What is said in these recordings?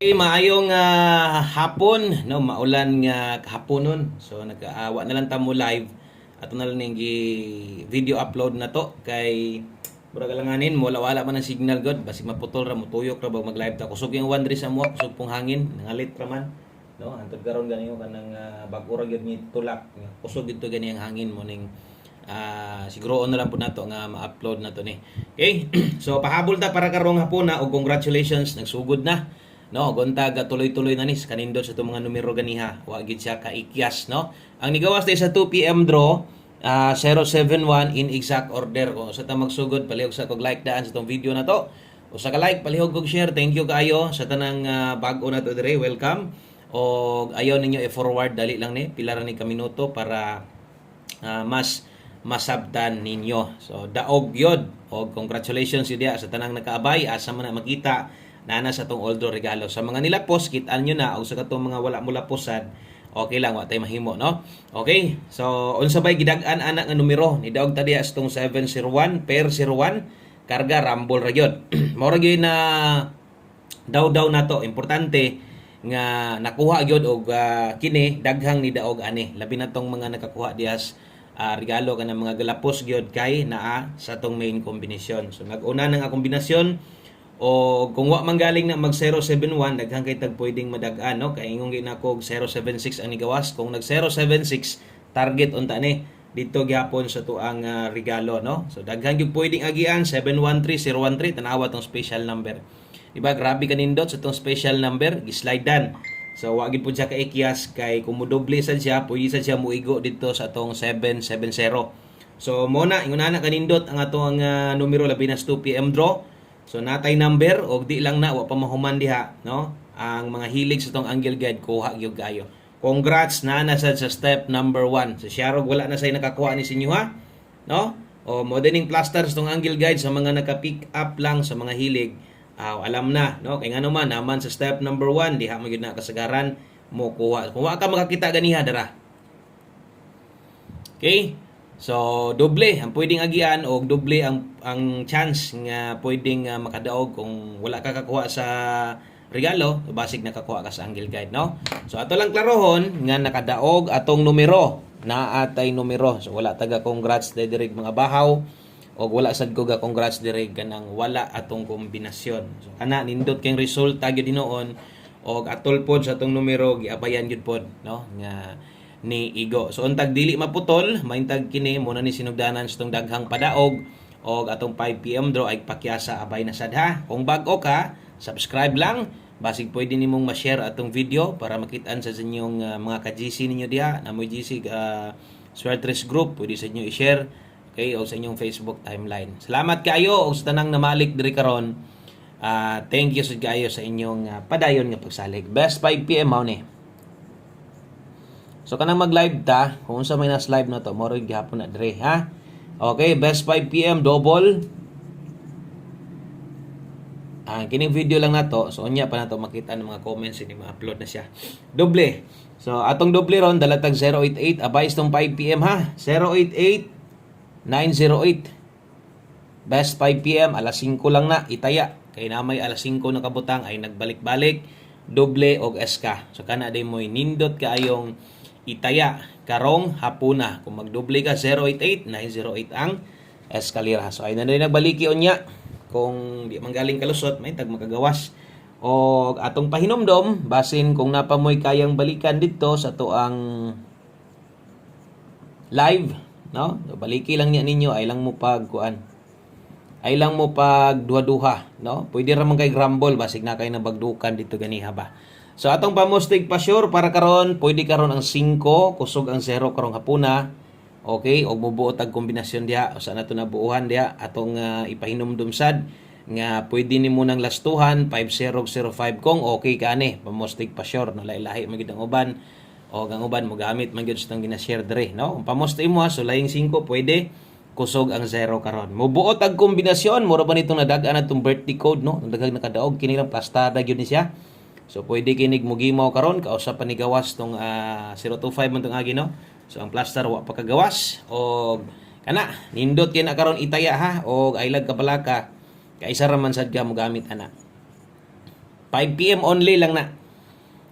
Maayong hapon, no, maulan nga hapon nun. So nagkaawa na lang tamo live. Ato na lang yung video upload na to kay mura galanganin mo wala man ang signal god basi maputol ra mo tuyok ra ba mag live ta kusog yung one sa mo kusog pong hangin nangalit ra man no antod karon ganinyo kanang bag-o ra gyud ni tulak kusog dito gani ang hangin mo ning siguro na lang po nato nga ma-upload na to ni. Okay? So pahabol ta para karong hapon na og congratulations nagsugod na. No, gontag tuloy-tuloy na ni kanindot sa itong mga numero ganiha. Wa gid siya kaikyas, no. Ang nigawas tay sa 2 PM draw 071 in exact order ko. Sa ta magsugod palihog sa kog like daan sa itong video na to. O sa ka like palihog kog share. Thank you kaayo sa tanang bag-o na to dire. Welcome. O ayaw ninyo i-forward dali lang ni pila ra ni ka minuto para mas masabtan ninyo. So daog yod. O congratulations yun sa tanang nakaabay asa man na makita nana sa tong oldo regalo sa mga nilapos kitaan nyo na o sa katong mga wala mo laposad okay lang wa tay mahimo no. Okay, so unsa bay gidag-an ana nga numero ni daog ta diha sa tong 701 per 01 karga rumble ra gyud. Mao ra gyud na daw nato importante nga nakuha gyud og kini daghang ni daog ani labi na tong mga nakakuha diha regalo kanang mga galapos gyud kay naa sa tong main kombinasyon. So nag-una na nga kombinasyon o kung wa manggaling na mag 071 daghang kay tag pwedeng madag-an no kay ingong ginako 076 ang nigawas kung nag 076 target unta ni dito gyapon sa tuang regalo no. So daghang gyud pwedeng agian 713013 tanawa tong special number. Diba grabe kanindot sa tong special number gislide-dan. So wa gid pud siya kaikyas kay kung modoble sad siya pwede sad siya muigo dito sa tong 770. So mo na ingon na kanindot ang atong numero labi na 2 PM draw. So natay number og di lang na wa pa mahuman diha no ang mga hilig sa tong angle guide kuha gyud kayo. Congrats na sad sa step number 1. So Sharog wala na say nakakuha ni sinyo ha no o modeling plaster sa tong angle guide sa mga naka-pick up lang sa mga hilig alam na no kay ngano man naman sa step number 1 diha mo gyud na kasagaran mo kuha kung wa ka makakita ganiha dara. Okay? So doble ang pwedeng agian o doble ang chance nga pwedeng makadaog kung wala ka kakuha sa regalo basig nakakuha ka sa angle guide no. So ato lang klarohon nga nakadaog atong numero na atay numero. So wala taga congrats dirig mga bahaw o wala sad ko ga congrats dirig kanang wala atong kombinasyon. So kana nindot kay resulta gyud hinoon og atol pod sa atong numero giabayan gyud pod no nga ni Igo. So untag dili maputol, maintag kini muna ni sinugdanan sa tong daghang padaog og atong 5 PM draw ay pakyasa abay na sad ha. Kung bag-o ka, subscribe lang. Basig pwede nimong ma-share atong video para makitaan sa inyong mga ka-GC ninyo diha na mo GC Swertres group, pwede sa inyo i-share okay o sa inyong Facebook timeline. Salamat kayo og sa tanang namalik diri karon. Thank you sad kayo sa inyong padayon nga pagsalig. Best 5 PM mao ni. So kanang mag-live ta, kung unsa may nas live na to, moro gihapon na dire, ha? Okay, best 5 PM double. Kining video lang nato, so unya pa nato makita ng mga comments ini ma-upload na siya. Doble. So atong doble ron dalatag 088 abay tong 5 PM ha. 088 908. Best 5 PM alas 5 lang na itaya. Kay namay alas 5 na kabutang ay nagbalik-balik doble og SK. So kana day mo nindot kaayong itaya karong hapuna kung magdoble ka 088 908 ang eskalera. So ay na rin nagbaliki unya kung di manggaling kalusot may tag makagawas o atong pahinomdom basin kung napamoy kayang balikan dito sa tuang live no so, baliki lang niya ninyo ay lang mo pagkuan ay lang mo pag duha-duha no pwede ra man kay grumble basig na kay nabagdukan dito ganiha ba. So atong pamustig pa sure para karon pwede karon ang 5 kusog ang 0 karong hapuna. Okay, og mubuot ang kombinasyon diha usa nato nabuuhan diha atong ipahinomdom sad nga pwede nimo nang lastuhan 5005 kung okay ka ani pamustig pa sure no lahi-lahi man gid ang uban o ang uban mo gamit man gyud sa tong gina-share dire no. Ang pamustig mo so laing 5 pwede kusog ang 0 karon. Mubuot ang kombinasyon mura ba nitong nadag-an atong birthday code no. Ang daghang nakadaog kini lang plastada gyud ni siya. So pwede kinig mugimaw karon kausa pa ni gawas tong 025 man tong agi no. So ang plaster wa pa kagawas og kana nindot kay na karon itaya ha og aylag kapalaka kay isa ra man sad ka mo gamit ana. 5 PM only lang na.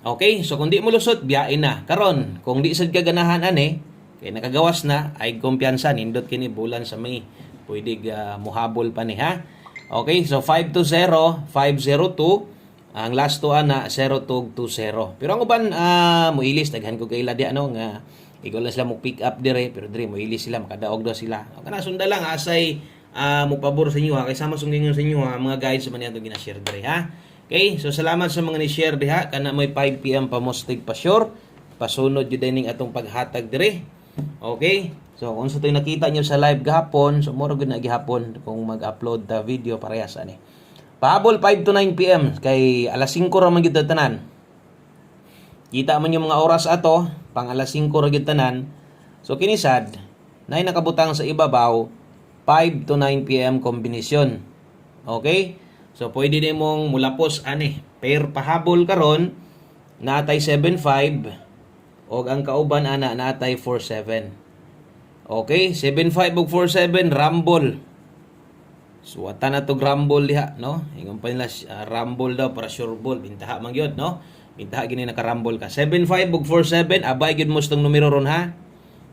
Okay, so kung di mo lusot, biyain na. Karon, kung di sad kaganahan ani, kay nakagawas na, ay kumpiyansa, nindot kini bulan sa May. Pwede muhabol pa ni ha. Okay, so 520, 502, ang last two ana 0220. Pero ang uban muilis daghan ko kay ladi ano nga ikaw lang sila mo pick up dire pero dire muilis sila makadaog daw sila. Kana sunda lang asay mo pabor sa inyo ha kay sama sundingon sa inyo ha mga guides man ato gina-share dire ha. Okay, so salamat sa mga ni-share diha kana may 5 PM pa mostig pa sure. Pasunod jud dining atong paghatag dire. Okay? So kung sa to'y nakita nyo sa live gahapon, so moro gud na gihapon kung mag-upload ta video parehas ani. Pahabol 5 to 9 PM kay alas 5 ra man gyud tanan. Kita man yung mga oras ato, pang alas 5 ra gyud tanan. So kinisad, nay nakabutang sa ibabaw 5 to 9 PM kombinasyon. Okay? So pwede nimong mulapos ani. Per pahabol karon natay 75 og ang kauban ana natay 47. Okay, 75 ug 47 rumble. So ata na to rumble diha, no? Ingon pa nila rumble daw para sure ball, bintaha man gyud, no? Bintaha gini naka-rumble ka. 75 ug 47 abay gyud mo stong numero ron ha.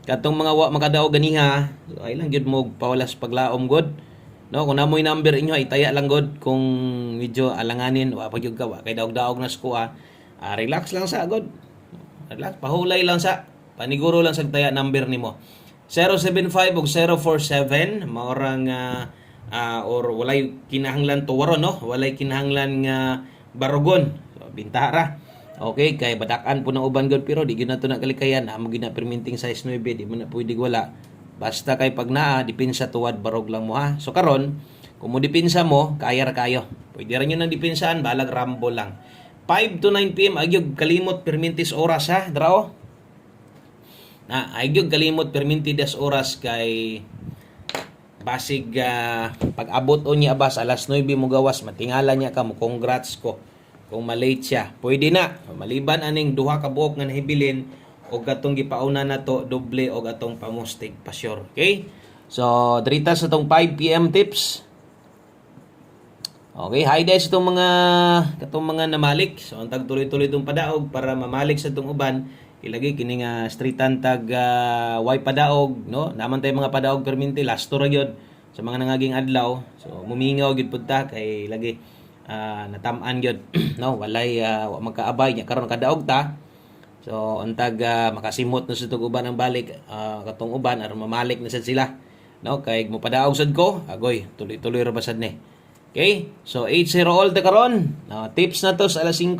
Katong mga wa makadaog ganiha, so ay lang gyud mo pawalas paglaom god. No, kung namoy number inyo itaya lang god kung medyo alanganin wa pa gyud ka wa kay daog-daog na sko relax lang sa god. Relax, pahulay lang sa paniguro lang sa taya number nimo. 075 ug 047 maorang or walay kinahanglan tuwaron no, walay kinahanglan nga barugon. So, bintaha ra. Okay, kay badakan po ng uban god pero di gyud nato na kalikayan amo gyud na perminting size 9 di man na pwede wala. Basta kay pag naa dipinsa tuwad barog lang mo ha. So karon, kung mo dipinsa mo, kaya ra kayo. Pwede ra nyo nang dipinsahan, balag rumble lang. 5 to 9 PM agyog kalimot permintis oras ha, drao. Na agyog kalimot permintis oras kay basig pag-abot o niya abas alas 9 mo gawas matingala niya ka mo congrats ko kung malate siya. Pwede na maliban aning duha ka buok nga nahibilin og katong gipauna na to doble og atong pamustig pa sure. Okay? So, drita sa tong 5 PM tips. Okay, hi guys itong mga namalik. So, ang tagtuloy-tuloy itong padaog para mamalik sa itong uban. Ilagay kini nga streetan tag way padaog, no? Naman tay mga padaog perminti last ra gyud sa mga nangaging adlaw. So, mumingaw gyud pud ta kay lagi natam-an gyud, no? Walay magkaabay nya karon kadaog ta. So, untag makasimot na sa itong uban ang balik, katong uban, aron mamalik na sad sila. No? Kaya mo padaog sad ko, agoy, tuloy-tuloy ra basad ni. Okay? So, 8-0 all ta karon. Tips na to sa alas 5.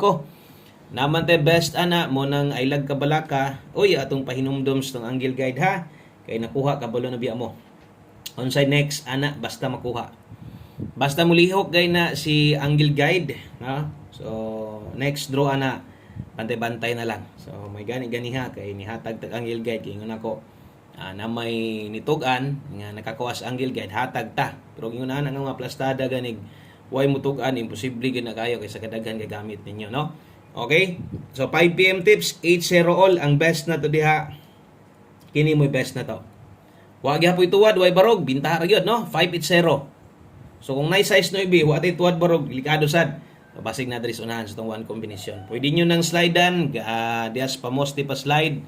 Naman te best ana mo nang ilag kabalaka. Uy, atong pahinumdom sa tong angle guide ha. Kay nakuha kabalo na biya mo. Onside next ana basta makuha. Basta mulihok gay na si angle guide, no? So, next draw ana bantay-bantay na lang. So may gani-ganiha kay nihatag tag angle guide kay ingon ako na may nitugan nga nakakuwas angle guide hatag ta. Pero ingon ana nga mga plastada ganig way mutugan imposible gid na kayo kay sa kadaghan gagamit ninyo, no? Okay? So 5 PM tips 8-0 all ang best na to diha. Kini mo best na to. Wa gyapon tuwad way barog bintaha ra gyud, no? 5-0. So kung nay size 9 wa tay tuwad barog delikado sad. Basig na diri unahan sa itong one combination. Pwede nyo nang slidean, dias pamosti pa slide.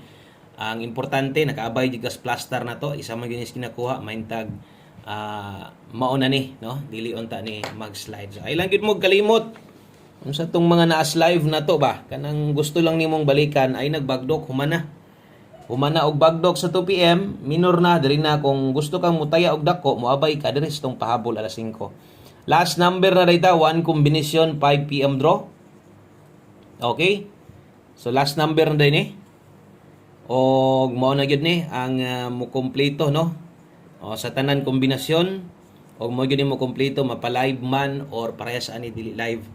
Ang importante, nakaabay digas plaster na to. Isa man ginis kinakuha, maintag mauna ni, no? Dili unta ni mag-slide. So, ay lang gid mo kalimot. Kung sa itong mga naas live na to ba, kanang gusto lang nimong balikan, ay nagbagdok, humana. Humana og bagdok sa 2 PM, minor na, diri na kung gusto kang mutaya og dako, moabay ka diri sa itong pahabol alas 5. Last number na data, one combination 5 PM draw. Okay? So last number na din o mao na gyud ni ang mo kompleto, no? O sa tanan kombinasyon o mo gyud mo kompleto mapa-live man or parehas ani dili live.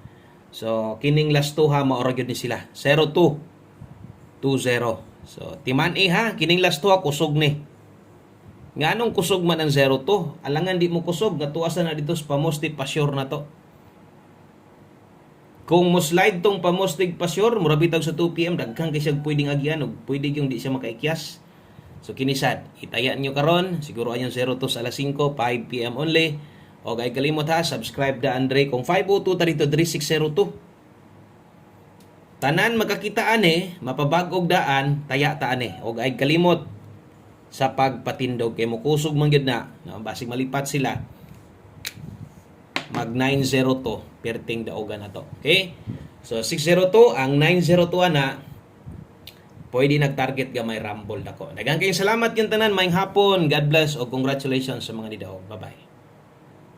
So kining last two ha mao ra gyud ni sila. 0220. So timan ha, kining last two ha kusog ni. Nga anong kusog man ang 02? Alangan di mo kusog, natuasan na dito sa pamostig pasyur na to. Kung mo slide tong pamostig pasyur, murabitaw sa 2 PM, daghang kay siya pwedeng agyan, o pwede yung di siya makaikyas. So kinisad, itayaan nyo karon, siguro ayong 02 sa alas 5, 5 PM only. O kay kalimot ha, subscribe da Andre. Kung 502 ta dito, 3602. tanan magkakitaan mapabag og daan, taya taan og ay kalimot sa pagpatindog kay mukusog man gyud na, no? Basig malipat sila mag 902 perting daogan na to. Okay? So 602 ang 902 na pwede nag-target gamay rumble dako. Daghang kayong salamat yung tanan, maayong hapon. God bless o congratulations sa mga nidaog. Bye-bye.